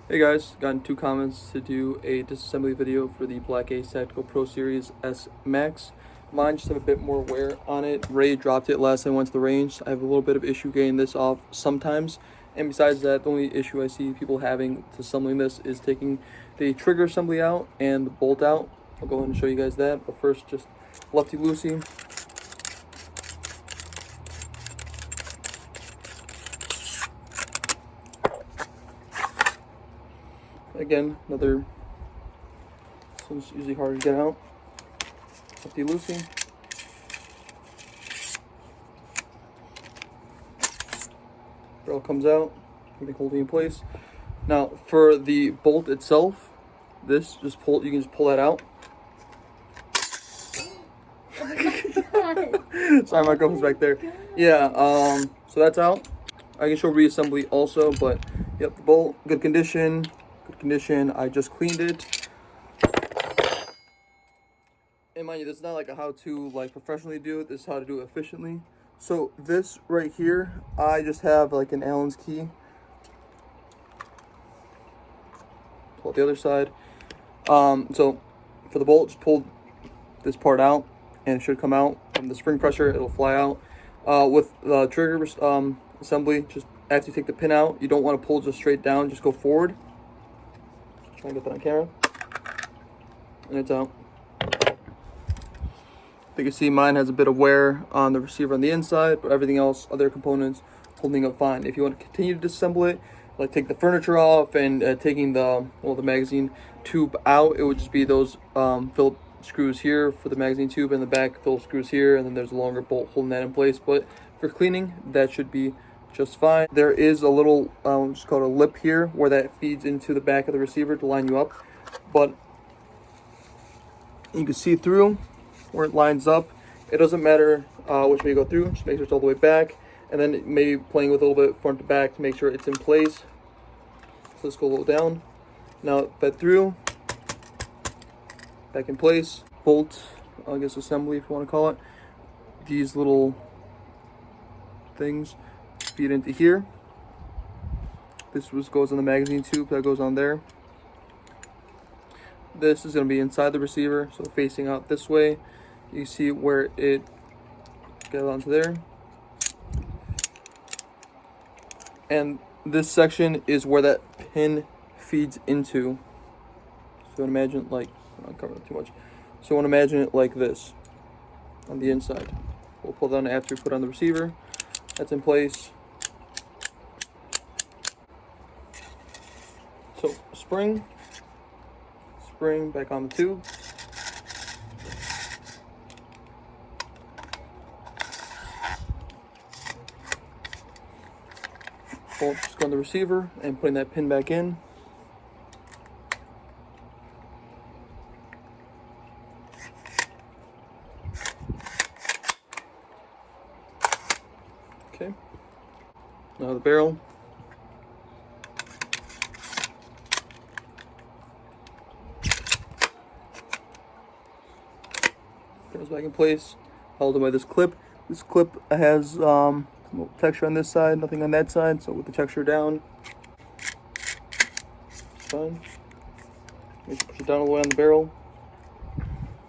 Hey guys, gotten 2 comments to do a disassembly video for the Black Ace Tactical Pro Series S Max. Mine just have a bit more wear on it. Ray dropped it last time I went to the range. I have a little bit of issue getting this off sometimes. And besides that, the only issue I see people having to assembling this is taking the trigger assembly out and the bolt out. I'll go ahead and show you guys that. But first, just lefty-loosey. Again, this one's usually hard to get out. Lefty-loosey. Barrel comes out, everything holding in place. Now, for the bolt itself, you can just pull that out. Sorry, my girlfriend's back there. Yeah, so that's out. I can show reassembly also, but yep, the bolt, good condition. I just cleaned it. And mind you, this is not like a how to professionally do it. This is how to do it efficiently. So this right here, I just have like an Allen's key. Pull the other side. So for the bolt, just pull this part out, and it should come out. From the spring pressure, it'll fly out. With the trigger assembly, just after you take the pin out, you don't want to pull just straight down. Just go forward. Try and get that on camera. And it's out. You can see mine has a bit of wear on the receiver on the inside, but everything else, other components, holding up fine. If you want to continue to disassemble it, like take the furniture off and taking the magazine tube out, it would just be those Phillips screws here for the magazine tube, and the back Phillips screws here, and then there's a longer bolt holding that in place. But for cleaning, that should be just fine. There is a little, just called a lip here, where that feeds into the back of the receiver to line you up, but you can see through where it lines up. It doesn't matter which way you go through, just make sure it's all the way back, and then maybe playing with a little bit front to back to make sure it's in place. So let's go a little down. Now fed through, back in place. Bolt, I guess assembly if you want to call it. These little things feed into here. This goes on the magazine tube that goes on there. This is going to be inside the receiver, so facing out this way. You see where it goes onto there. And this section is where that pin feeds into. So imagine I'm not covering it too much. So I want to imagine it like this on the inside. We'll pull down after we put on the receiver. That's in place. So spring back on the tube. Bolt just go on the receiver and putting that pin back in. Okay. Now the barrel. Goes back in place, held by this clip. This clip has some texture on this side, nothing on that side, so with the texture down, it's fine. Make sure push it down all the way on the barrel.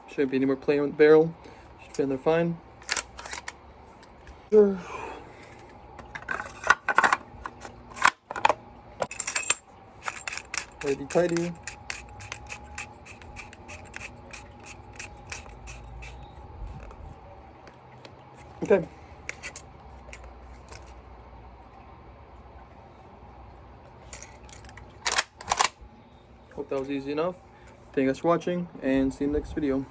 Shouldn't be any more play on the barrel. Should fit in there fine. Sure. Righty tighty. Okay. Hope that was easy enough. Thank you guys for watching, and see you in the next video.